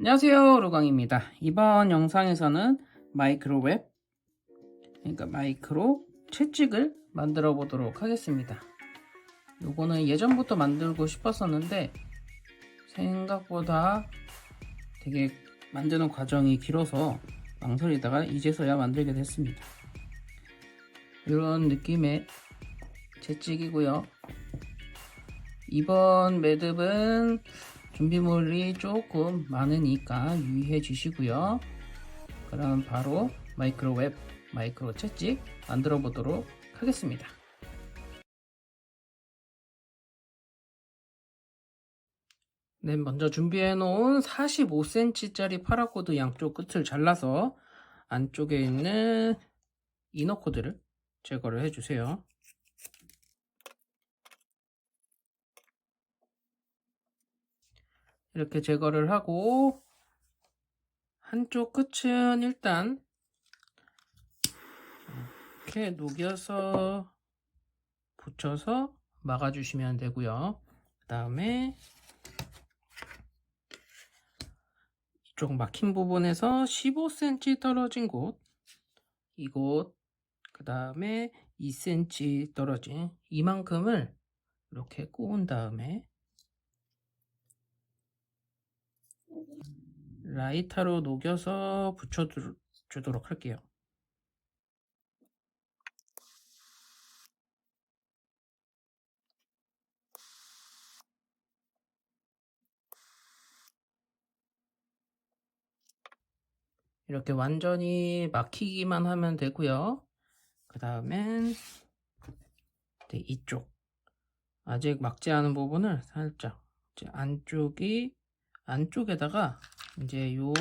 안녕하세요, 로강입니다. 이번 영상에서는 마이크로웹, 그러니까 마이크로 채찍을 만들어 보도록 하겠습니다. 요거는 예전부터 만들고 싶었었는데 생각보다 되게 만드는 과정이 길어서 망설이다가 이제서야 만들게 됐습니다. 이런 느낌의 채찍이고요. 이번 매듭은 준비물이 조금 많으니까 유의해 주시고요. 그럼 바로 마이크로웹 마이크로 채찍 만들어 보도록 하겠습니다. 네, 먼저 준비해 놓은 45cm 짜리 파라코드 양쪽 끝을 잘라서 안쪽에 있는 이너 코드를 제거를 해 주세요. 이렇게 제거를 하고 한쪽 끝은 일단 이렇게 녹여서 붙여서 막아 주시면 되고요. 그 다음에 이쪽 막힌 부분에서 15cm 떨어진 곳, 이곳, 그 다음에 2cm 떨어진 이만큼을 이렇게 꼬은 다음에 라이터로 녹여서 붙여주도록 할게요. 이렇게 완전히 막히기만 하면 되고요. 그 다음엔 이쪽 아직 막지 않은 부분을 살짝 이제 안쪽에다가 이제 요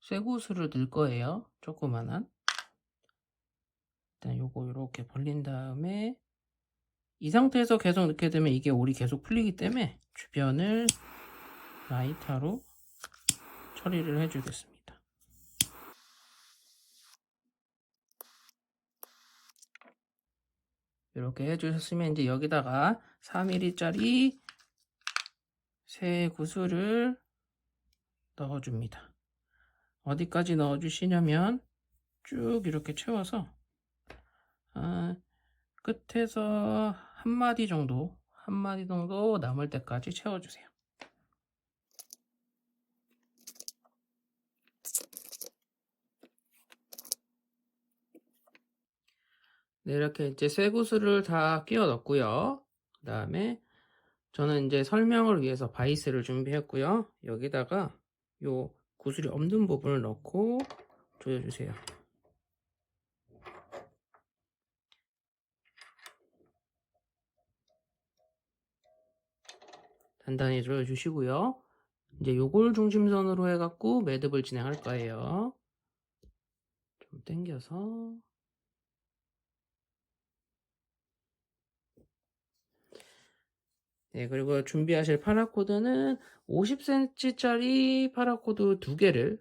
쇠구슬을 넣을 거예요. 조그만한. 일단 요거 이렇게 벌린 다음에 이 상태에서 계속 넣게 되면 이게 올이 계속 풀리기 때문에 주변을 라이터로 처리를 해주겠습니다. 이렇게 해주셨으면 이제 여기다가 4mm짜리 새 구슬을 넣어줍니다. 어디까지 넣어주시냐면 쭉 이렇게 채워서 끝에서 한 마디 정도 남을 때까지 채워주세요. 네, 이렇게 이제 새 구슬을 다 끼워 넣고요. 그 다음에 저는 이제 설명을 위해서 바이스를 준비했고요. 여기다가 요 구슬이 없는 부분을 넣고 조여주세요. 단단히 조여주시고요. 이제 요걸 중심선으로 해갖고 매듭을 진행할 거예요. 좀 당겨서 네, 그리고 준비하실 파라코드는 50cm짜리 파라코드 2개를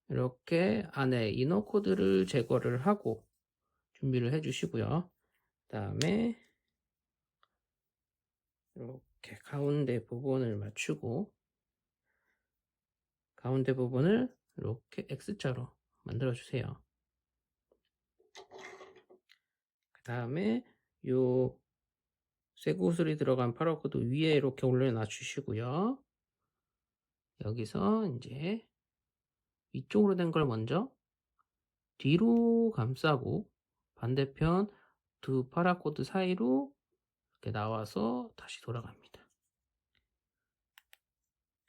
이렇게 안에 이너 코드를 제거를 하고 준비를 해 주시고요. 그 다음에 이렇게 가운데 부분을 맞추고 가운데 부분을 이렇게 X자로 만들어 주세요. 그 다음에 요 쇠구슬이 들어간 파라코드 위에 이렇게 올려놔 주시고요. 여기서 이제 위쪽으로 된 걸 먼저 뒤로 감싸고 반대편 두 파라코드 사이로 이렇게 나와서 다시 돌아갑니다.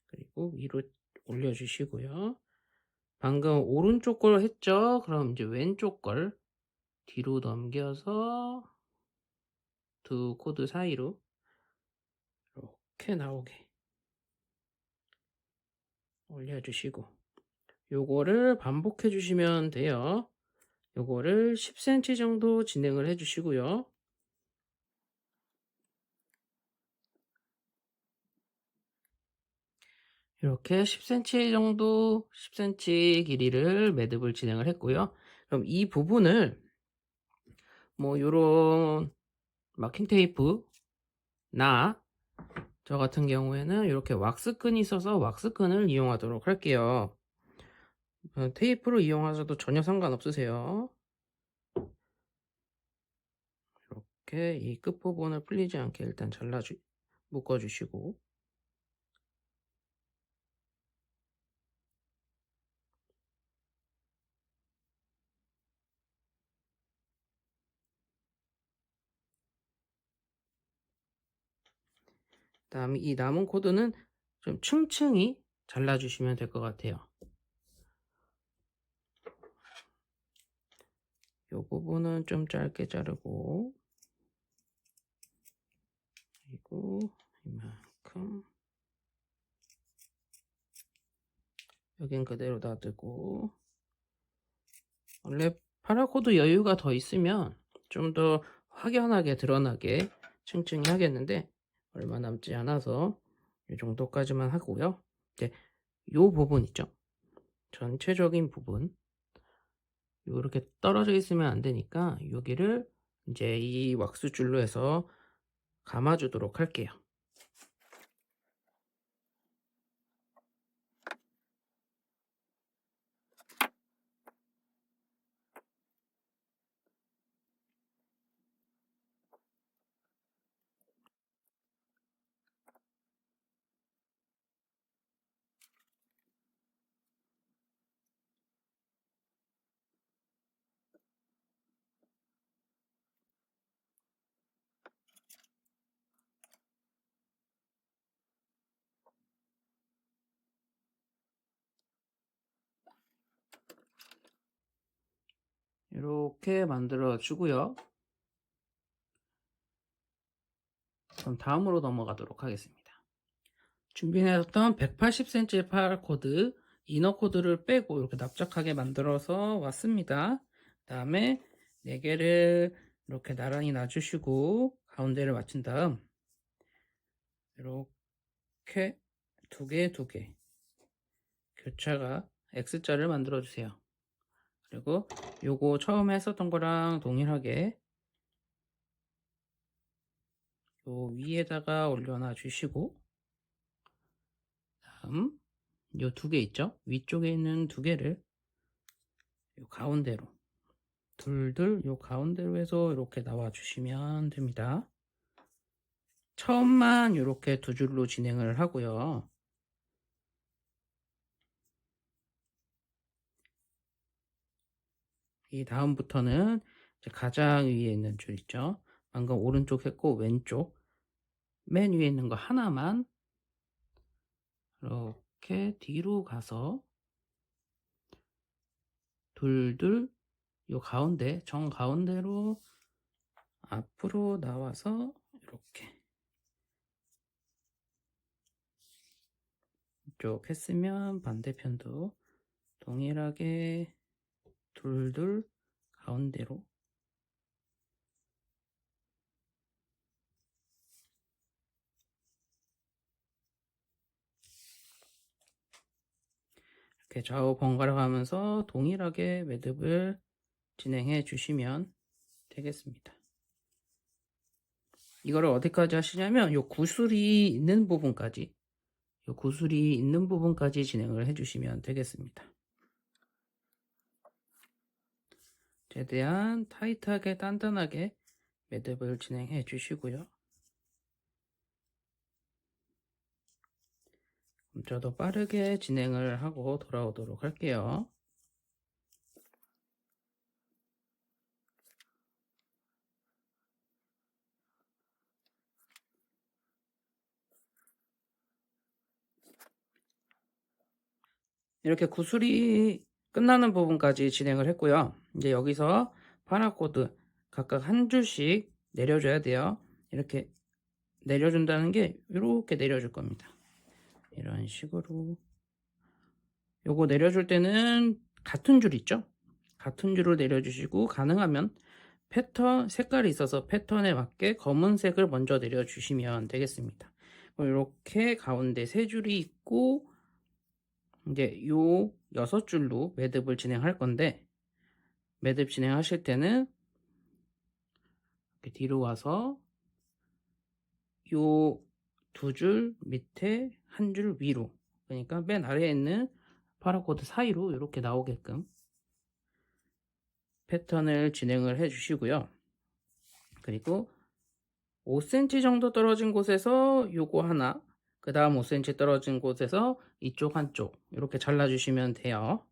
그리고 위로 올려주시고요. 방금 오른쪽 걸 했죠? 그럼 이제 왼쪽 걸 뒤로 넘겨서 두 코드 사이로 이렇게 나오게 올려주시고 요거를 반복해 주시면 돼요. 요거를 10cm 정도 진행을 해 주시고요. 이렇게 10cm 정도 10cm 길이를 매듭을 진행을 했고요. 그럼 이 부분을 뭐 요런 마킹 테이프나 저 같은 경우에는 이렇게 왁스끈이 있어서 왁스끈을 이용하도록 할게요. 테이프로 이용하셔도 전혀 상관없으세요. 이렇게 이 끝부분을 풀리지 않게 일단 묶어주시고, 그다음에 이 남은 코드는 좀 층층이 잘라주시면 될 것 같아요. 이 부분은 좀 짧게 자르고, 그리고 이만큼 여긴 그대로 놔두고, 원래 파라코드 여유가 더 있으면 좀 더 확연하게 드러나게 층층이 하겠는데 얼마 남지 않아서 이 정도까지만 하고요. 이제 요 부분 있죠? 전체적인 부분 이렇게 떨어져 있으면 안 되니까 여기를 이제 이 왁스 줄로 해서 감아주도록 할게요. 이렇게 만들어 주고요. 그럼 다음으로 넘어가도록 하겠습니다. 준비해놨던 180cm 파라 코드, 이너 코드를 빼고 이렇게 납작하게 만들어서 왔습니다. 그 다음에 4개를 이렇게 나란히 놔주시고 가운데를 맞춘 다음 이렇게 2개, 2개 교차가 X자를 만들어 주세요. 그리고 요거 처음 했었던 거랑 동일하게 요 위에다가 올려놔 주시고, 다음 요 2개 있죠? 위쪽에 있는 2개를 요 가운데로 둘둘 요 가운데로 해서 이렇게 나와 주시면 됩니다. 처음만 이렇게 2줄로 진행을 하고요. 이 다음부터는 이제 가장 위에 있는 줄 있죠? 방금 오른쪽 했고 왼쪽 맨 위에 있는 거 하나만 이렇게 뒤로 가서 둘둘 요 가운데 정 가운데로 앞으로 나와서 이렇게 이쪽 했으면 반대편도 동일하게 둘둘 가운데로 이렇게 좌우 번갈아 가면서 동일하게 매듭을 진행해 주시면 되겠습니다. 이거를 어디까지 하시냐면 요 구슬이 있는 부분까지 진행을 해 주시면 되겠습니다. 최대한 타이트하게 단단하게 매듭을 진행해 주시고요. 그럼 저도 빠르게 진행을 하고 돌아오도록 할게요. 이렇게 구슬이 끝나는 부분까지 진행을 했고요. 이제 여기서 파라코드 각각 한 줄씩 내려줘야 돼요. 이렇게 내려준다는 게 이렇게 내려줄 겁니다. 이런 식으로 요거 내려줄 때는 같은 줄 있죠? 같은 줄을 내려주시고 가능하면 패턴 색깔이 있어서 패턴에 맞게 검은색을 먼저 내려주시면 되겠습니다. 이렇게 가운데 3줄이 있고 이제 요 6줄로 매듭을 진행할 건데, 매듭 진행하실 때는 이렇게 뒤로 와서 요 두 줄 밑에 한 줄 위로, 그러니까 맨 아래에 있는 파라코드 사이로 이렇게 나오게끔 패턴을 진행을 해 주시고요. 그리고 5cm 정도 떨어진 곳에서 요거 하나, 그 다음 5cm 떨어진 곳에서 이쪽 한쪽 이렇게 잘라주시면 돼요.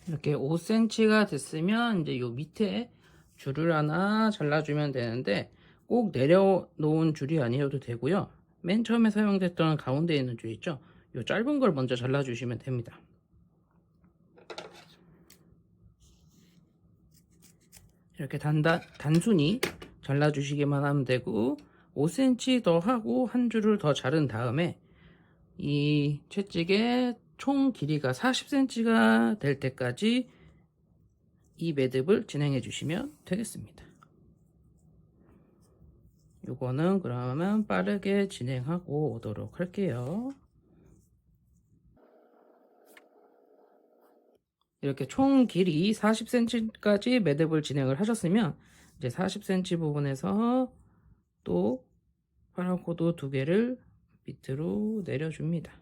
이렇게 5cm가 됐으면 이제 요 밑에 줄을 하나 잘라주면 되는데, 꼭 내려놓은 줄이 아니어도 되고요. 맨 처음에 사용됐던 가운데 있는 줄 있죠? 요 짧은 걸 먼저 잘라주시면 됩니다. 이렇게 단순히 잘라주시기만 하면 되고, 5cm 더 하고 한 줄을 더 자른 다음에 이 채찍의 총 길이가 40cm가 될 때까지 이 매듭을 진행해 주시면 되겠습니다. 요거는 그러면 빠르게 진행하고 오도록 할게요. 이렇게 총 길이 40cm까지 매듭을 진행을 하셨으면 이제 40cm 부분에서 또 파라코드 두 개를 밑으로 내려줍니다.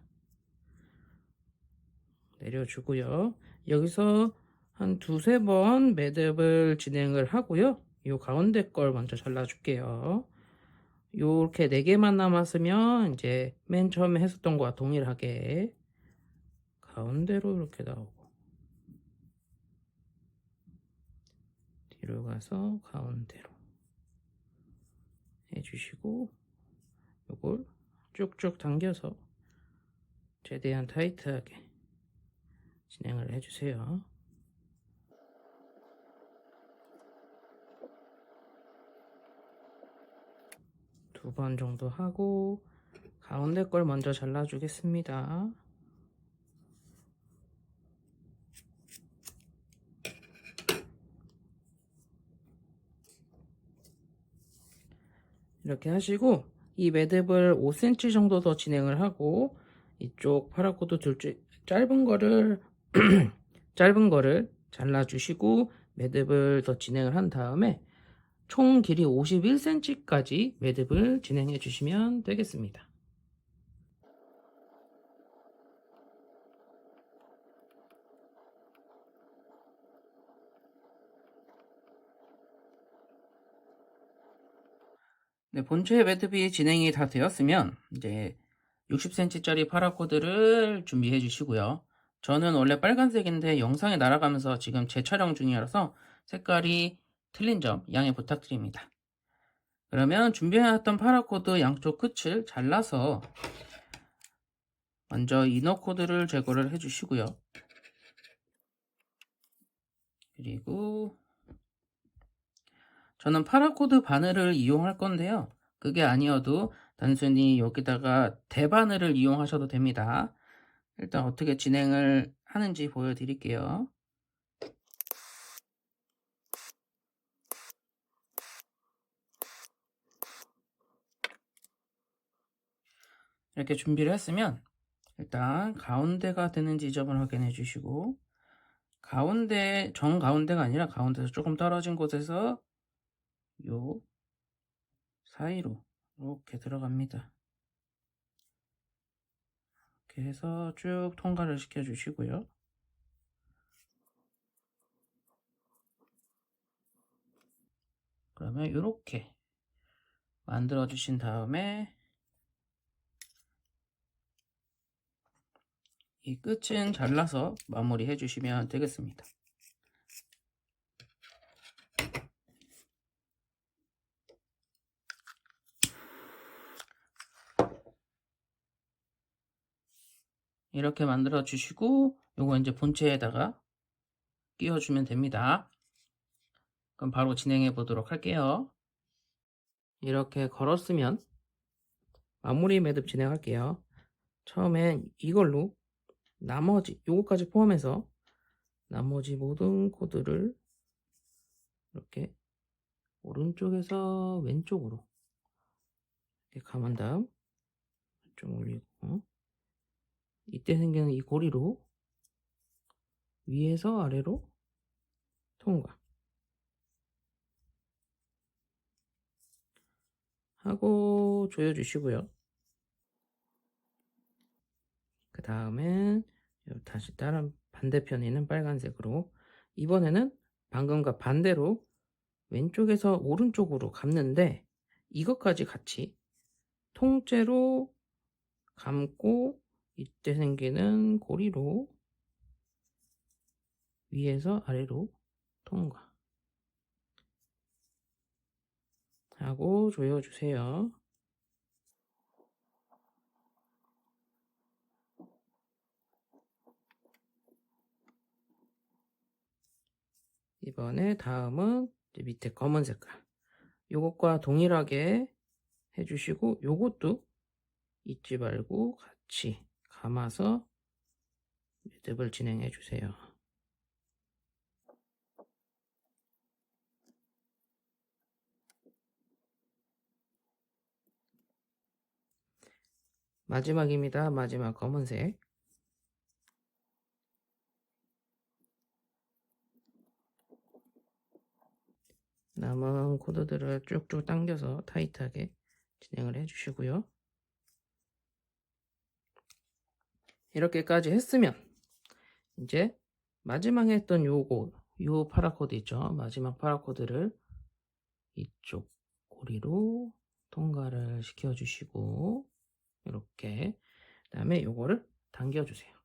내려주고요. 여기서 한 두세 번 매듭을 진행을 하고요. 요 가운데 걸 먼저 잘라줄게요. 요렇게 4개만 남았으면 이제 맨 처음에 했었던 거와 동일하게 가운데로 이렇게 나오고, 뒤로 가서 가운데로 해주시고, 요걸 쭉쭉 당겨서 최대한 타이트하게 진행을 해주세요. 두 번 정도 하고 가운데 걸 먼저 잘라주겠습니다. 이렇게 하시고 이 매듭을 5cm 정도 더 진행을 하고, 이쪽 파라코드 짧은 거를 짧은 거를 잘라주시고 매듭을 더 진행을 한 다음에 총 길이 51cm까지 매듭을 진행해 주시면 되겠습니다. 네, 본체 매듭이 진행이 다 되었으면 이제 60cm짜리 파라코드를 준비해 주시고요. 저는 원래 빨간색인데 영상에 날아가면서 지금 재촬영 중이라서 색깔이 틀린 점 양해 부탁드립니다. 그러면 준비해놨던 파라코드 양쪽 끝을 잘라서 먼저 이너 코드를 제거를 해주시고요. 그리고 저는 파라코드 바늘을 이용할 건데요. 그게 아니어도 단순히 여기다가 대바늘을 이용하셔도 됩니다. 일단 어떻게 진행을 하는지 보여드릴게요. 이렇게 준비를 했으면 일단 가운데가 되는 지점을 확인해 주시고, 가운데, 정가운데가 아니라 가운데서 조금 떨어진 곳에서 요 사이로 이렇게 들어갑니다. 이렇게 해서 쭉 통과를 시켜 주시고요. 그러면 이렇게 만들어 주신 다음에 이 끝은 잘라서 마무리 해 주시면 되겠습니다. 이렇게 만들어 주시고 요거 이제 본체에다가 끼워 주면 됩니다. 그럼 바로 진행해 보도록 할게요. 이렇게 걸었으면 마무리 매듭 진행할게요. 처음엔 이걸로 나머지 요거까지 포함해서 나머지 모든 코드를 이렇게 오른쪽에서 왼쪽으로 이렇게 감은 다음 좀 올리고, 이때 생기는 이 고리로 위에서 아래로 통과 하고 조여주시고요. 그 다음엔 다시 다른 반대편에 있는 빨간색으로, 이번에는 방금과 반대로 왼쪽에서 오른쪽으로 감는데, 이것까지 같이 통째로 감고 이때 생기는 고리로 위에서 아래로 통과 하고 조여주세요. 이번에 다음은 이제 밑에 검은 색깔, 요것과 동일하게 해주시고, 요것도 잊지 말고 같이 감아서 매듭을 진행해 주세요. 마지막입니다. 마지막 검은색. 남은 코드들을 쭉쭉 당겨서 타이트하게 진행을 해주시고요. 이렇게까지 했으면 이제 마지막에 했던 요 파라코드 있죠. 마지막 파라코드를 이쪽 고리로 통과를 시켜주시고, 이렇게 그다음에 요거를 당겨주세요.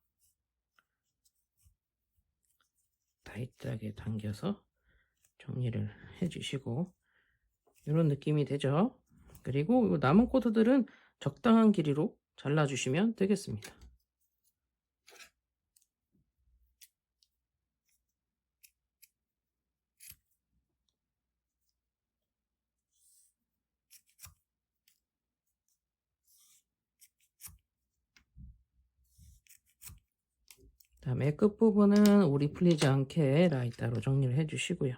타이트하게 당겨서 정리를 해주시고, 이런 느낌이 되죠. 그리고 남은 코드들은 적당한 길이로 잘라주시면 되겠습니다. 다음에 끝부분은 오리 풀리지 않게 라이터로 정리를 해주시고요.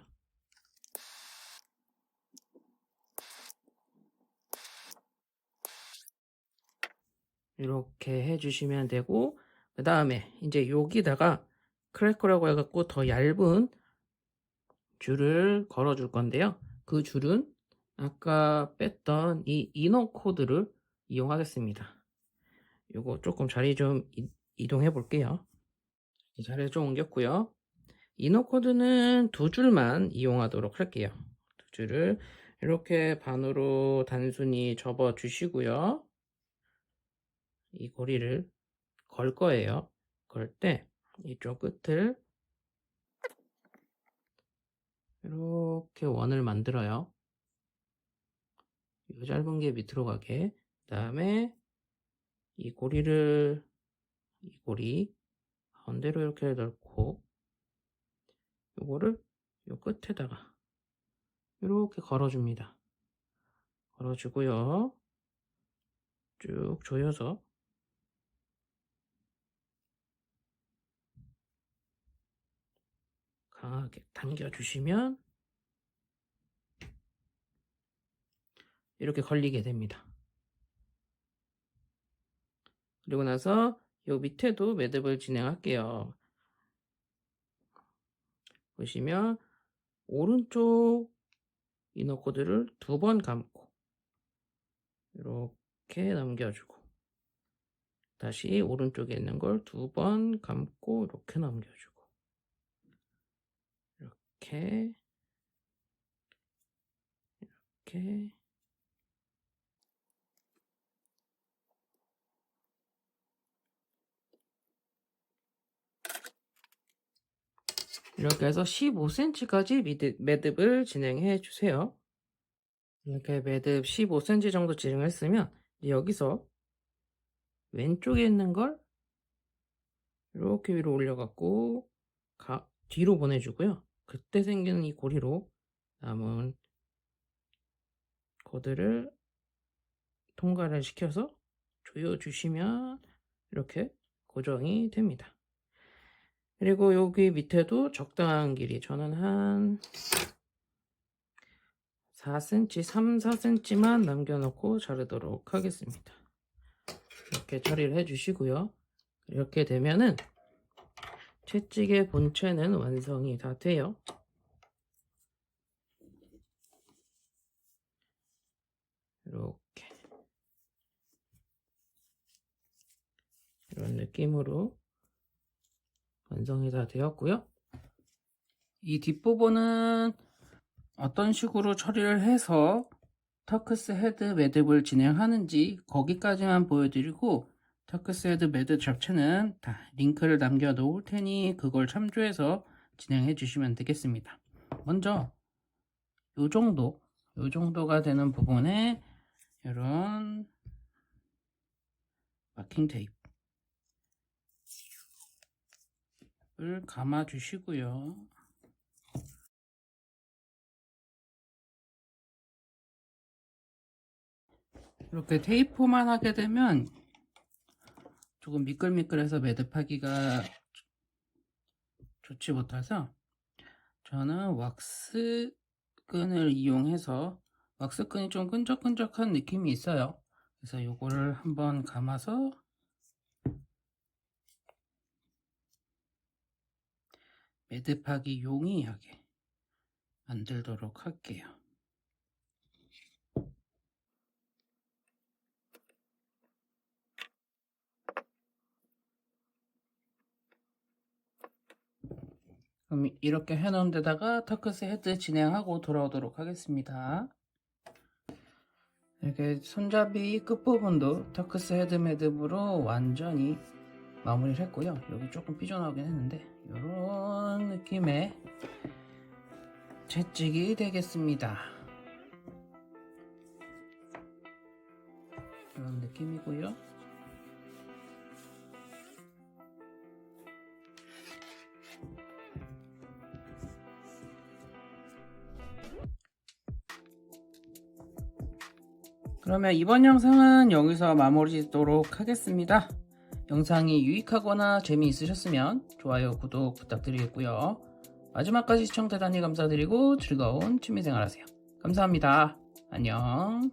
이렇게 해주시면 되고, 그 다음에 이제 여기다가 크래커라고 해갖고 더 얇은 줄을 걸어 줄 건데요. 그 줄은 아까 뺐던 이 이너 코드를 이용하겠습니다. 요거 조금 자리 좀 이동해 볼게요. 자리 좀 옮겼고요. 이너 코드는 두 줄만 이용하도록 할게요. 두 줄을 이렇게 반으로 단순히 접어 주시고요. 이 고리를 걸 거예요. 걸 때 이쪽 끝을 이렇게 원을 만들어요. 이 짧은 게 밑으로 가게. 그 다음에 이 고리 가운데로 이렇게 넣고, 요거를 요 끝에다가 이렇게 걸어줍니다. 걸어주고요. 쭉 조여서 강하게 당겨주시면 이렇게 걸리게 됩니다. 그리고 나서 요 밑에도 매듭을 진행할게요. 보시면 오른쪽 이너 코드를 두 번 감고 이렇게 넘겨주고, 다시 오른쪽에 있는 걸 두 번 감고 이렇게 넘겨주고, 이렇게 이렇게 해서 15cm까지 매듭을 진행해 주세요. 이렇게 매듭 15cm 정도 진행했으면 여기서 왼쪽에 있는 걸 이렇게 위로 올려갖고 뒤로 보내주고요. 그때 생기는 이 고리로 남은 코드를 통과를 시켜서 조여주시면 이렇게 고정이 됩니다. 그리고 여기 밑에도 적당한 길이, 저는 한 4cm, 3, 4cm만 남겨놓고 자르도록 하겠습니다. 이렇게 처리를 해주시고요. 이렇게 되면은 채찍의 본체는 완성이 다 돼요. 이렇게 이런 느낌으로 완성이 다 되었고요. 이 뒷부분은 어떤 식으로 처리를 해서 터크스 헤드 매듭을 진행하는지 거기까지만 보여드리고, 터크스 헤드 매듭 자체는 다 링크를 남겨 놓을 테니 그걸 참조해서 진행해 주시면 되겠습니다. 먼저 요 정도가 되는 부분에 이런 마킹 테이프를 감아 주시고요. 이렇게 테이프만 하게 되면 조금 미끌미끌해서 매듭하기가 좋지 못해서 저는 왁스끈을 이용해서, 왁스끈이 좀 끈적끈적한 느낌이 있어요. 그래서 요거를 한번 감아서 매듭하기 용이하게 만들도록 할게요. 그럼 이렇게 해놓은 데다가 터크스 헤드 진행하고 돌아오도록 하겠습니다. 이렇게 손잡이 끝부분도 터크스 헤드 매듭으로 완전히 마무리를 했고요. 여기 조금 삐져나오긴 했는데 이런 느낌의 채찍이 되겠습니다. 이런 느낌이고요. 그러면 이번 영상은 여기서 마무리 짓도록 하겠습니다. 영상이 유익하거나 재미있으셨으면 좋아요, 구독 부탁드리겠고요. 마지막까지 시청 대단히 감사드리고 즐거운 취미생활 하세요. 감사합니다. 안녕.